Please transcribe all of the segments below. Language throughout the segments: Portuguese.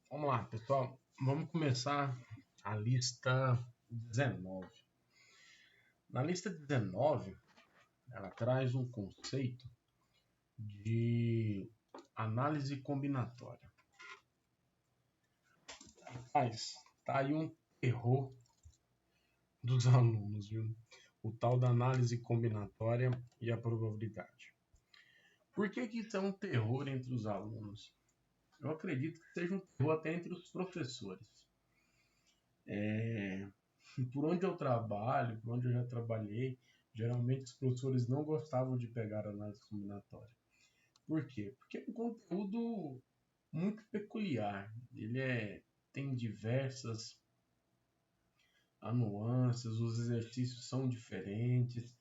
Vamos lá, pessoal. Vamos começar a lista 19. Na lista 19, ela traz um conceito de análise combinatória. Mas tá aí um terror dos alunos, viu? O tal da análise combinatória e a probabilidade. Por que isso é um terror entre os alunos? Eu acredito que seja um terror até entre os professores. Por onde eu trabalho, por onde eu já trabalhei, geralmente os professores não gostavam de pegar análise combinatória. Por quê? Porque é um conteúdo muito peculiar. Tem diversas nuances, os exercícios são diferentes,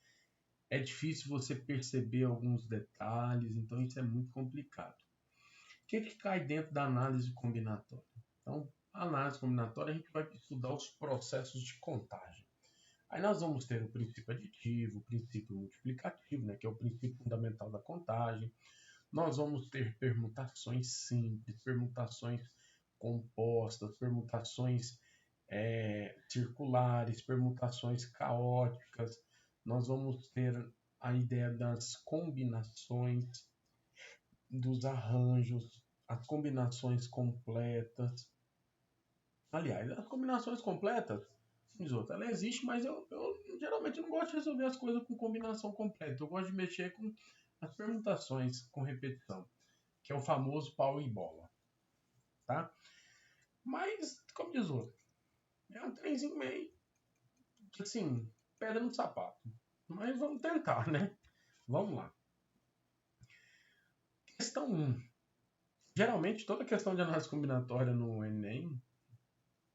é difícil você perceber alguns detalhes, então isso é muito complicado. O que cai dentro da análise combinatória? Então, a análise combinatória a gente vai estudar os processos de contagem. Aí nós vamos ter o princípio aditivo, o princípio multiplicativo, né, que é o princípio fundamental da contagem. Nós vamos ter permutações simples, permutações compostas, permutações circulares, permutações caóticas. Nós vamos ter a ideia das combinações, dos arranjos, as combinações completas. Aliás, as combinações completas, ela existe, mas eu geralmente não gosto de resolver as coisas com combinação completa. Eu gosto de mexer com as permutações com repetição, que é o famoso pau e bola, tá? Mas, como diz o outro, é um trenzinho meio, assim, pedra no sapato. Mas vamos tentar, né? Vamos lá. Questão 1. Geralmente, toda questão de análise combinatória no Enem,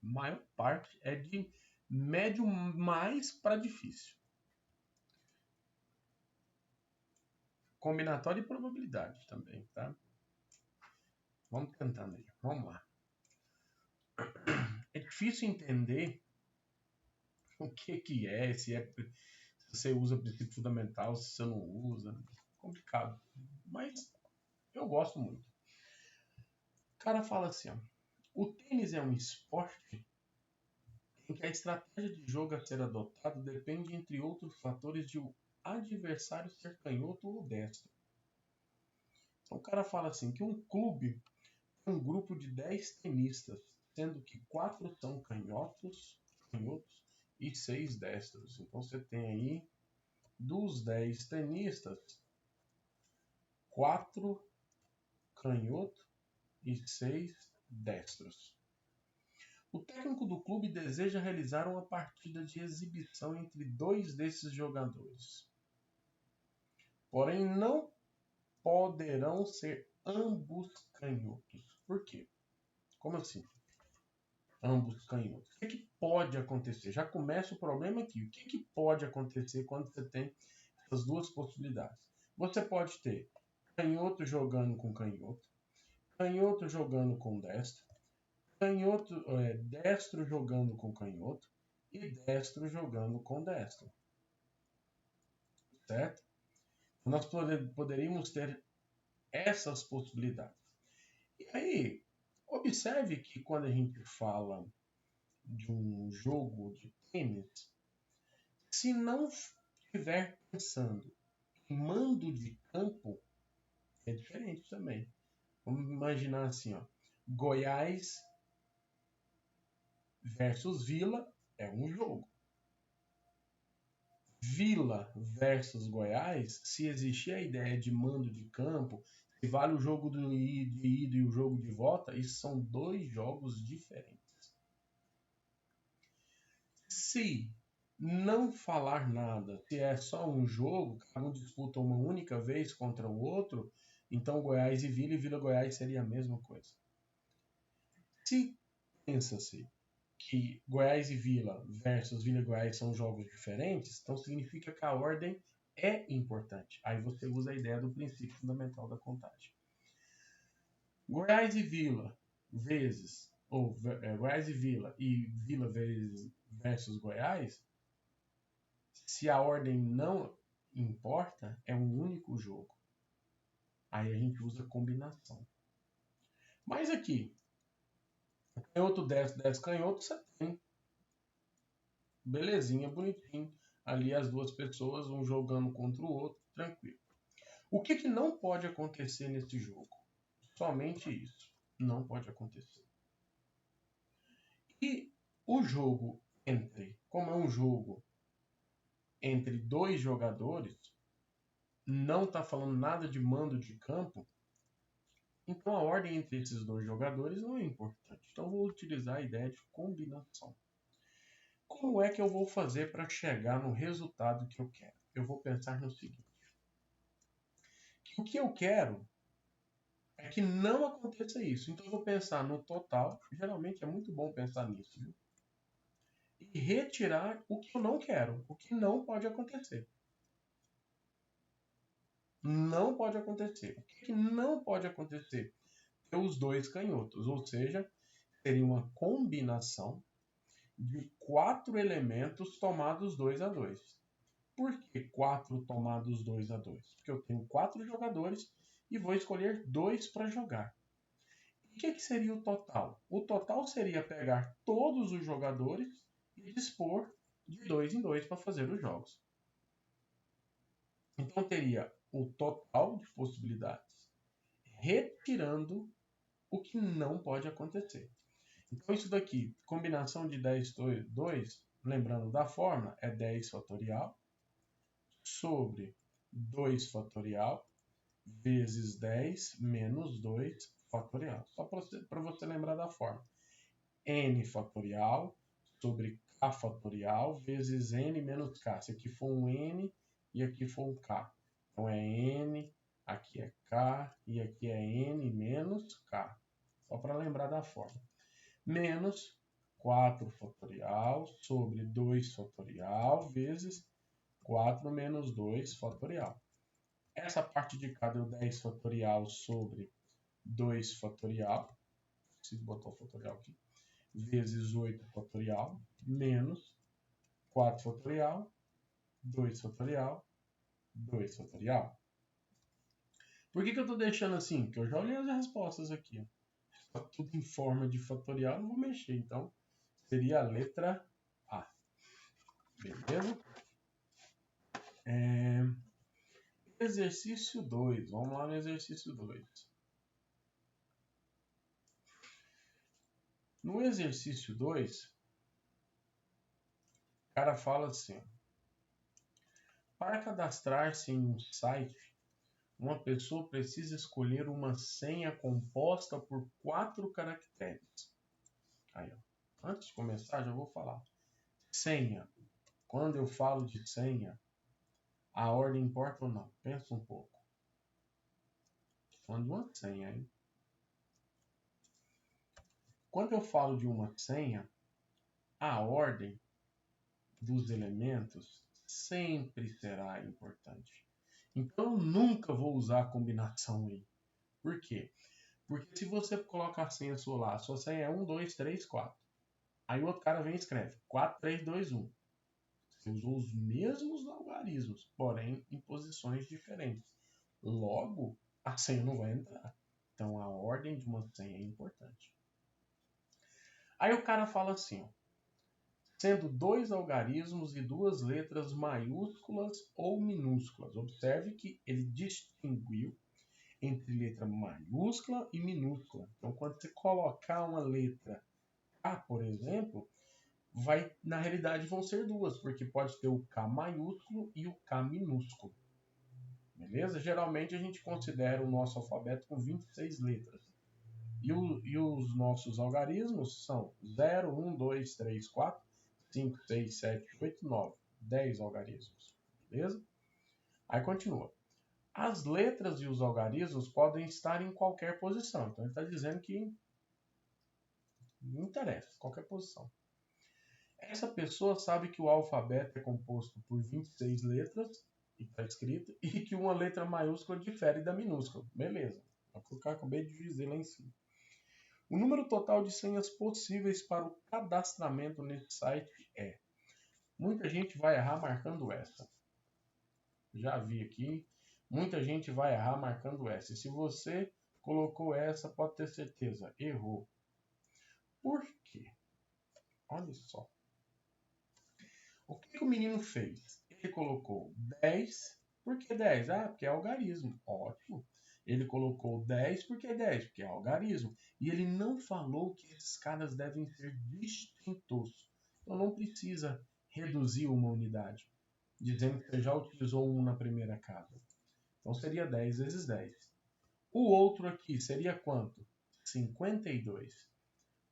maior parte é de médio mais para difícil. Combinatória e probabilidade também, tá? Vamos tentando aí. Vamos lá. É difícil entender o que é, se você usa princípio fundamental, se você não usa. Complicado. Mas eu gosto muito. O cara fala assim, ó, o tênis é um esporte em que a estratégia de jogo a ser adotada depende, entre outros fatores, de o adversário ser canhoto ou destro. Então o cara fala assim, que um clube tem um grupo de 10 tenistas, sendo que 4 são canhotos e 6 destros. Então você tem aí, dos 10 tenistas, 4 canhotos e 6 destros. O técnico do clube deseja realizar uma partida de exibição entre dois desses jogadores. Porém, não poderão ser ambos canhotos. Por quê? Como assim? Ambos canhotos. O que pode acontecer? Já começa o problema aqui. O que pode acontecer quando você tem essas duas possibilidades? Você pode ter canhoto jogando com canhoto, canhoto jogando com destro, destro jogando com canhoto e destro jogando com destro. Certo? Nós poderíamos ter essas possibilidades. E aí, observe que quando a gente fala de um jogo de tênis, se não estiver pensando em mando de campo, é diferente também. Vamos imaginar assim, ó, Goiás versus Vila é um jogo. Vila versus Goiás, se existir a ideia de mando de campo, se vale o jogo de ida e o jogo de volta, isso são dois jogos diferentes. Se não falar nada, se é só um jogo, cada um disputa uma única vez contra o outro, então Goiás e Vila Goiás seria a mesma coisa. Se pensa-se que Goiás e Vila versus Vila e Goiás são jogos diferentes, então significa que a ordem é importante. Aí você usa a ideia do princípio fundamental da contagem. Goiás e Vila vezes, ou Goiás e Vila versus Goiás, se a ordem não importa, é um único jogo. Aí a gente usa combinação. Mas aqui, Canhoto desce, desce canhoto, você tem. Belezinha, bonitinho. Ali as duas pessoas, um jogando contra o outro, tranquilo. O que não pode acontecer nesse jogo? Somente isso. Não pode acontecer. E o jogo como é um jogo entre dois jogadores, não está falando nada de mando de campo, então a ordem entre esses dois jogadores não é importante. Então eu vou utilizar a ideia de combinação. Como é que eu vou fazer para chegar no resultado que eu quero? Eu vou pensar no seguinte. O que eu quero é que não aconteça isso. Então eu vou pensar no total. Geralmente é muito bom pensar nisso, viu? E retirar o que eu não quero, o que não pode acontecer. Não pode acontecer. O que não pode acontecer? Ter os dois canhotos, ou seja, seria uma combinação de 4 elementos tomados 2 a 2. Por que 4 tomados 2 a 2? Porque eu tenho 4 jogadores e vou escolher 2 para jogar. O que seria o total? O total seria pegar todos os jogadores e dispor de 2 em 2 para fazer os jogos. Então teria o total de possibilidades, retirando o que não pode acontecer. Então isso daqui, combinação de 10, 2, lembrando da fórmula, é 10 fatorial sobre 2 fatorial vezes 10 menos 2 fatorial. Só para você lembrar da fórmula. N fatorial sobre K fatorial vezes N menos K. Se aqui for um N e aqui for um K. Então é N, aqui é K e aqui é N menos K. Só para lembrar da fórmula. Menos 4 fatorial sobre 2 fatorial vezes 4 menos 2 fatorial. Essa parte de cá deu 10 fatorial sobre 2 fatorial. Preciso botar o fatorial aqui. Vezes 8 fatorial menos 4 fatorial, 2 fatorial, 2 fatorial. Por que eu estou deixando assim? Porque eu já olhei as respostas aqui. Está tudo em forma de fatorial, não vou mexer. Então, seria a letra A. Beleza? Exercício 2. Vamos lá no exercício 2. No exercício 2, o cara fala assim: para cadastrar-se em um site, uma pessoa precisa escolher uma senha composta por 4 caracteres. Aí, ó. Antes de começar, já vou falar. Senha. Quando eu falo de senha, a ordem importa ou não? Pensa um pouco. Estou falando de uma senha, hein? Quando eu falo de uma senha, a ordem dos elementos sempre será importante. Então eu nunca vou usar a combinação aí. Por quê? Porque se você colocar a senha sua lá, a sua senha é 1, 2, 3, 4. Aí o outro cara vem e escreve 4, 3, 2, 1. Você usou os mesmos algarismos, porém em posições diferentes. Logo, a senha não vai entrar. Então a ordem de uma senha é importante. Aí o cara fala assim, ó, sendo 2 algarismos e 2 letras maiúsculas ou minúsculas. Observe que ele distinguiu entre letra maiúscula e minúscula. Então, quando você colocar uma letra A, por exemplo, na realidade vão ser duas, porque pode ter o K maiúsculo e o K minúsculo. Beleza? Geralmente a gente considera o nosso alfabeto com 26 letras. E os nossos algarismos são 0, 1, 2, 3, 4, 5, 6, 7, 8, 9. 10 algarismos. Beleza? Aí continua. As letras e os algarismos podem estar em qualquer posição. Então ele está dizendo que não interessa, qualquer posição. Essa pessoa sabe que o alfabeto é composto por 26 letras, e está escrito, e que uma letra maiúscula difere da minúscula. Beleza. É o que eu acabei de dizer lá em cima. O número total de senhas possíveis para o cadastramento nesse site é. Muita gente vai errar marcando essa. Já vi aqui. Muita gente vai errar marcando essa. E se você colocou essa, pode ter certeza, errou. Por quê? Olha só. O que o menino fez? Ele colocou 10. Por que 10? Ah, porque é algarismo. Ótimo. Ele colocou 10 porque 10, porque é algarismo. E ele não falou que esses caras devem ser distintos. Então não precisa reduzir uma unidade, dizendo que você já utilizou um na primeira casa. Então seria 10 vezes 10. O outro aqui seria quanto? 52.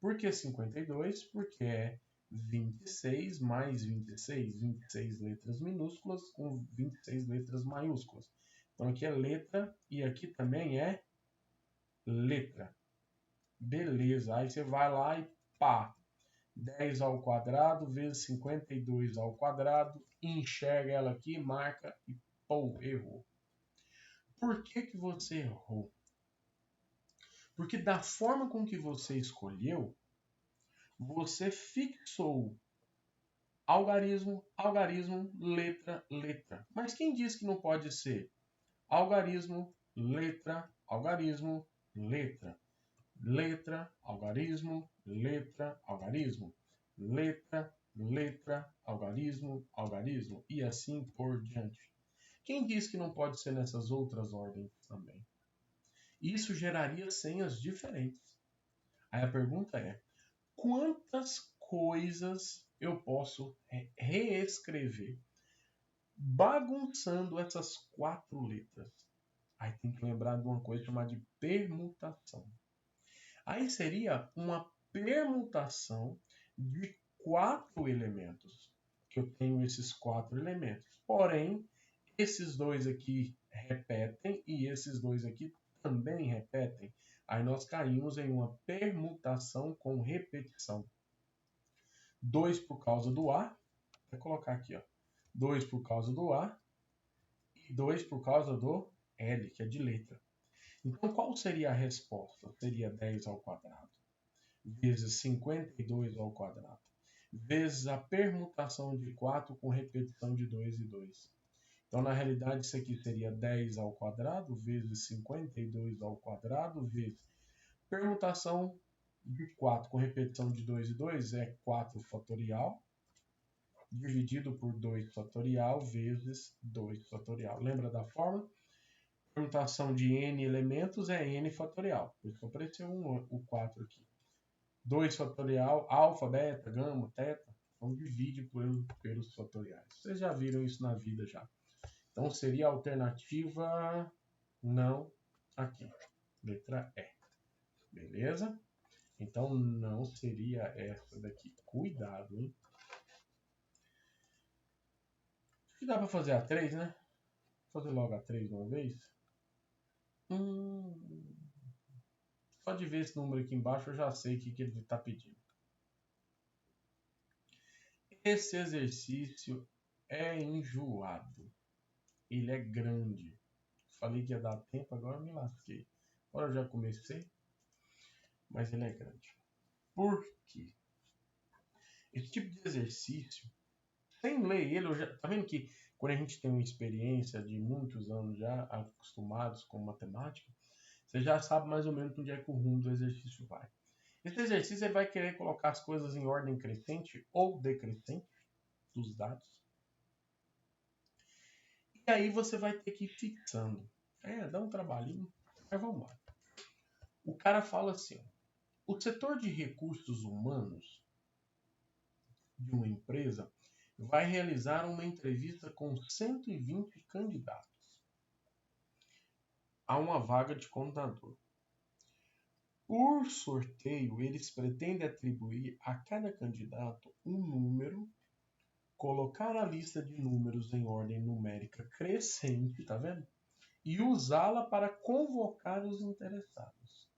Por que 52? Porque é 26 mais 26. 26 letras minúsculas com 26 letras maiúsculas. Então aqui é letra e aqui também é letra. Beleza, aí você vai lá e pá. 10 ao quadrado vezes 52 ao quadrado. Enxerga ela aqui, marca e pô, errou. Por que você errou? Porque da forma com que você escolheu, você fixou algarismo, algarismo, letra, letra. Mas quem diz que não pode ser algarismo, letra, algarismo, letra, letra, algarismo, letra, algarismo, letra, letra, algarismo, algarismo e assim por diante? Quem diz que não pode ser nessas outras ordens também? Isso geraria senhas diferentes. Aí a pergunta é: quantas coisas eu posso reescrever bagunçando essas 4 letras? Aí tem que lembrar de uma coisa chamada de permutação. Aí seria uma permutação de 4 elementos. Que eu tenho esses 4 elementos. Porém, esses dois aqui repetem e esses dois aqui também repetem. Aí nós caímos em uma permutação com repetição. 2 por causa do A, vou colocar aqui, ó. 2 por causa do A e 2 por causa do L, que é de letra. Então, qual seria a resposta? Seria 10 ao quadrado vezes 52 ao quadrado vezes a permutação de 4 com repetição de 2 e 2. Então, na realidade, isso aqui seria 10 ao quadrado vezes 52 ao quadrado vezes permutação de 4 com repetição de 2 e 2 é 4 fatorial dividido por 2 fatorial vezes 2 fatorial. Lembra da forma? Permutação de n elementos é n fatorial. Por isso que apareceu o 4 aqui. 2 fatorial, alfa, beta, gama, teta. Então divide pelos fatoriais. Vocês já viram isso na vida já. Então seria a alternativa não aqui. Letra E. Beleza? Então não seria essa daqui. Cuidado, hein? Acho que dá para fazer a 3, né? Vou fazer logo a 3 de uma vez. Só de ver esse número aqui embaixo eu já sei o que ele está pedindo. Esse exercício é enjoado. Ele é grande. Falei que ia dar tempo, agora me lasquei. Agora eu já comecei. Mas ele é grande. Por quê? Esse tipo de exercício, sem ler ele, tá vendo que quando a gente tem uma experiência de muitos anos já acostumados com matemática, você já sabe mais ou menos onde é que o rumo do exercício vai. Esse exercício ele vai querer colocar as coisas em ordem crescente ou decrescente dos dados. E aí você vai ter que ir fixando. Dá um trabalhinho, mas vamos lá. O cara fala assim, ó, o setor de recursos humanos de uma empresa vai realizar uma entrevista com 120 candidatos a uma vaga de contador. Por sorteio, eles pretendem atribuir a cada candidato um número, colocar a lista de números em ordem numérica crescente, tá vendo? E usá-la para convocar os interessados.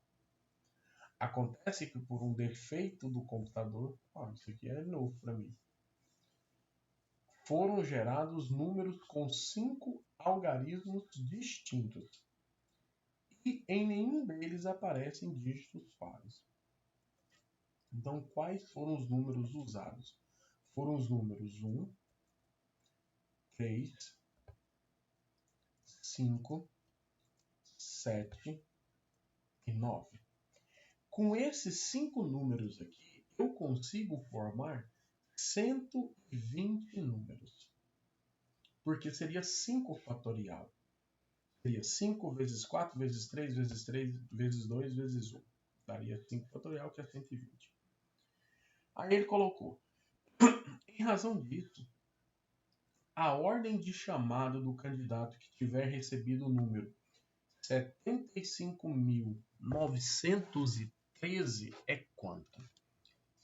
Acontece que por um defeito do computador, isso aqui é novo para mim, foram gerados números com 5 algarismos distintos. E em nenhum deles aparecem dígitos pares. Então, quais foram os números usados? Foram os números 1, 3, 5, 7 e 9. Com esses 5 números aqui, eu consigo formar 120 números. Porque seria 5 fatorial. Seria 5 vezes 4 vezes 3 vezes 3 vezes 2 vezes 1. Daria 5 fatorial, que é 120. Aí ele colocou: em razão disso, a ordem de chamado do candidato que tiver recebido o número 75.913 é quanto?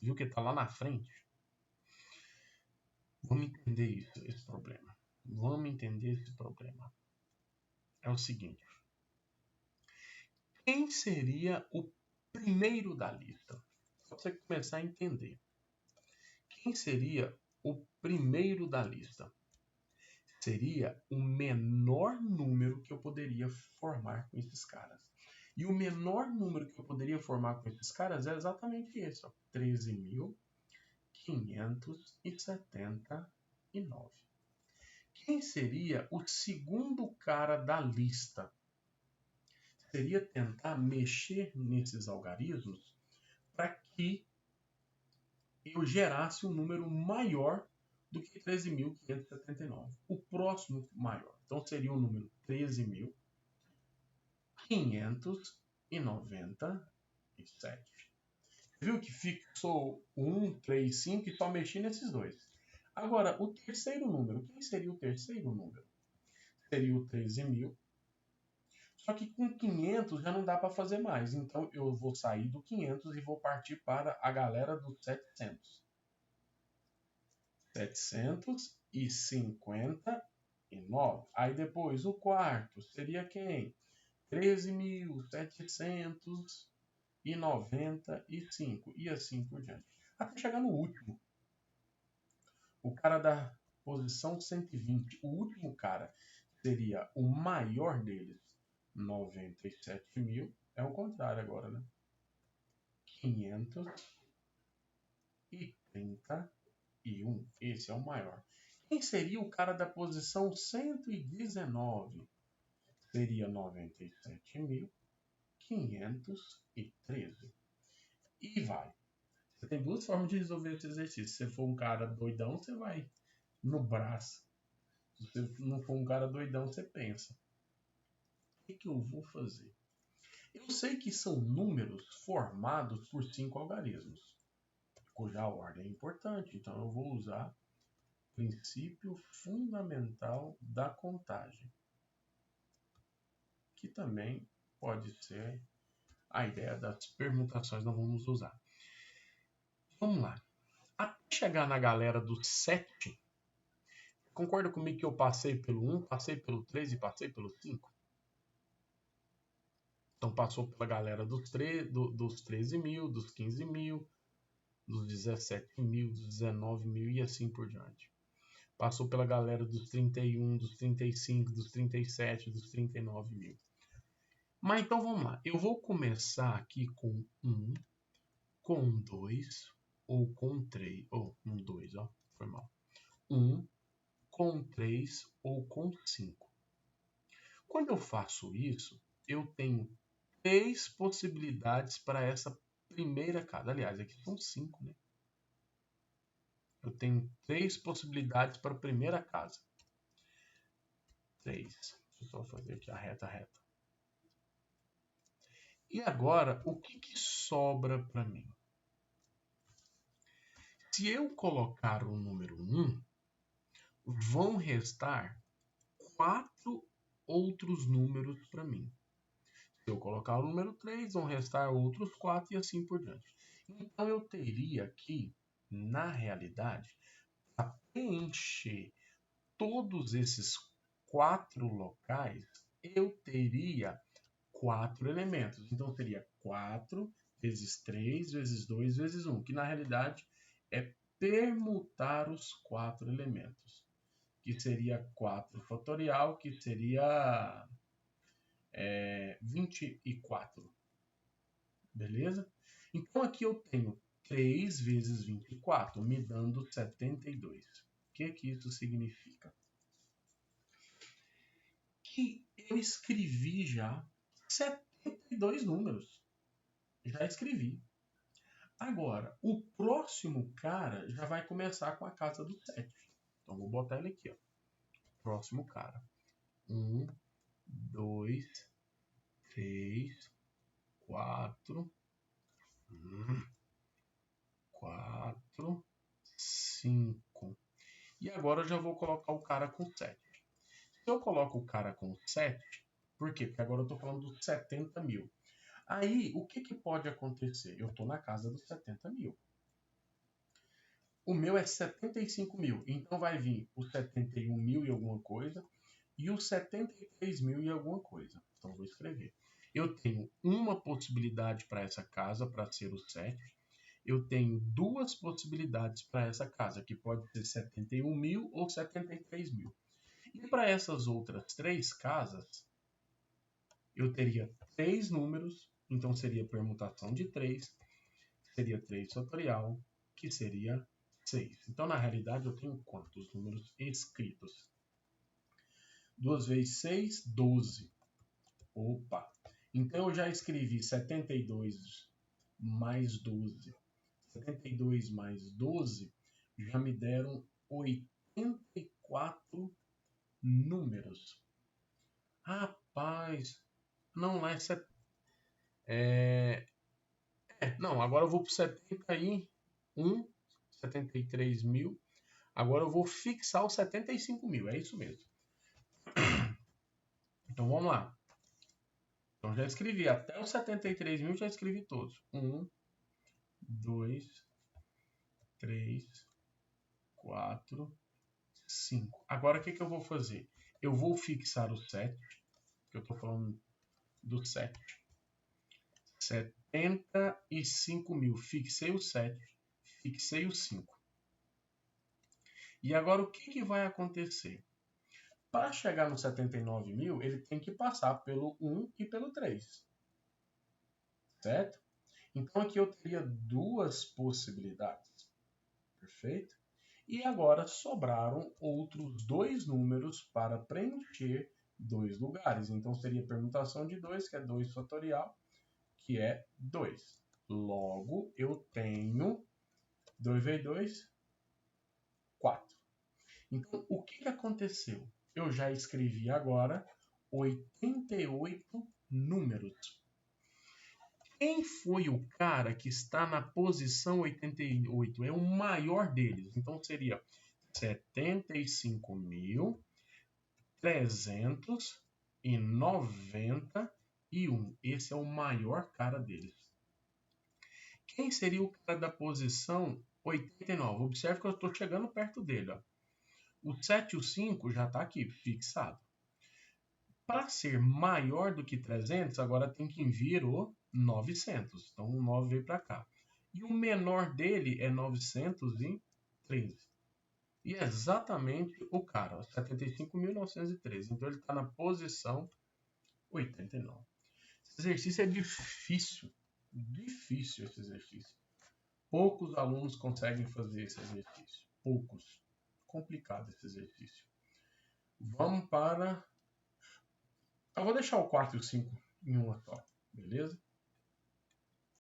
Viu que está lá na frente? Vamos entender isso, esse problema. Vamos entender esse problema. É o seguinte. Quem seria o primeiro da lista? Só para você começar a entender. Quem seria o primeiro da lista? Seria o menor número que eu poderia formar com esses caras. E o menor número que eu poderia formar com esses caras é exatamente esse, 13.579. Quem seria o segundo cara da lista? Seria tentar mexer nesses algarismos para que eu gerasse um número maior do que 13.579. O próximo maior. Então seria o número 13.597. Viu que fixou 1, 3, 5 e só mexi nesses dois. Agora, o terceiro número. Quem seria o terceiro número? Seria o 13.000. Só que com 500 já não dá para fazer mais. Então eu vou sair do 500 e vou partir para a galera dos 700. 759. Aí depois o quarto seria quem? 13.795. E assim por diante. Até chegar no último. O cara da posição 120. O último cara seria o maior deles. 97.000. É o contrário agora, né? 531. Esse é o maior. Quem seria o cara da posição 119? Seria 97.513. E vai. Você tem duas formas de resolver esse exercício. Se você for um cara doidão, você vai no braço. Se você não for um cara doidão, você pensa. O que eu vou fazer? Eu sei que são números formados por 5 algarismos, cuja ordem é importante. Então eu vou usar o princípio fundamental da contagem, que também pode ser a ideia das permutações. Nós vamos usar. Vamos lá. Até chegar na galera do 7, concorda comigo que eu passei pelo 1, passei pelo 3 e passei pelo 5? Então passou pela galera dos 13.000, dos 15.000, dos 17.000, dos 19.000 e assim por diante. Passou pela galera dos 31, dos 35, dos 37, dos 39.000. Mas então vamos lá. Eu vou começar aqui com 1, com 2 ou com 3. Ou com 2, ó. Foi mal. 1, com 3 ou com 5. Quando eu faço isso, eu tenho 3 possibilidades para essa primeira casa. Aliás, aqui são 5, né? Eu tenho 3 possibilidades para a primeira casa. 3. Deixa eu só fazer aqui a reta. E agora, o que sobra para mim? Se eu colocar o número 1, vão restar 4 outros números para mim. Se eu colocar o número 3, vão restar outros 4 e assim por diante. Então eu teria aqui, na realidade, para preencher todos esses 4 locais, eu teria 4 elementos. Então seria 4 vezes 3 vezes 2 vezes 1, que na realidade é permutar os 4 elementos, que seria 4 fatorial, que seria 24. Beleza? Então aqui eu tenho 3 vezes 24, me dando 72. O que isso significa? Que eu escrevi já 72 números. Já escrevi. Agora, o próximo cara já vai começar com a casa do 7. Então, vou botar ele aqui, ó. Próximo cara. 1, 2, 3, 4, 4, 5. E agora eu já vou colocar o cara com 7. Se eu coloco o cara com 7, por quê? Porque agora eu estou falando dos 70 mil. Aí, o que pode acontecer? Eu estou na casa dos 70 mil. O meu é 75 mil. Então vai vir os 71 mil e alguma coisa e os 73 mil e alguma coisa. Então vou escrever. Eu tenho uma possibilidade para essa casa, para ser o 7. Eu tenho duas possibilidades para essa casa, que pode ser 71 mil ou 73 mil. E para essas outras três casas, eu teria 3 números, então seria permutação de 3, seria 3 fatorial, que seria 6. Então, na realidade, eu tenho quantos números escritos? 2 vezes 6, 12. Opa! Então, eu já escrevi 72 mais 12. 72 mais 12 já me deram 84 números. Rapaz, não é... Não, agora eu vou para 71, 73 mil. Agora eu vou fixar os 75 mil, é isso mesmo. Então vamos lá. Então já escrevi até os 73 mil, já escrevi todos. 1, 2, 3, 4, 5. Agora o que eu vou fazer? Eu vou fixar o 7, que eu estou falando do 7. 75 mil. Fixei o 7, fixei o 5. E agora o que vai acontecer? Para chegar no 79 mil, ele tem que passar pelo 1 e pelo 3. Certo? Então aqui eu teria duas possibilidades. Perfeito? E agora sobraram outros dois números para preencher dois lugares. Então seria permutação de 2, que é 2 fatorial, que é 2. Logo, eu tenho 2 vezes 2, 4. Então, o que aconteceu? Eu já escrevi agora 88 números. Quem foi o cara que está na posição 88? É o maior deles. Então seria 75.391. Esse é o maior cara deles. Quem seria o cara da posição 89? Observe que eu estou chegando perto dele. Ó. O 7 e o 5 já está aqui, fixado. Para ser maior do que 300, agora tem que vir o 900. Então, o 9 veio para cá. E o menor dele é 913. E é exatamente o cara, 75.913. Então, ele está na posição 89. Esse exercício é difícil. Difícil esse exercício. Poucos alunos conseguem fazer esse exercício. Poucos. Complicado esse exercício. Vamos para... Eu vou deixar o 4 e o 5 em uma só, beleza?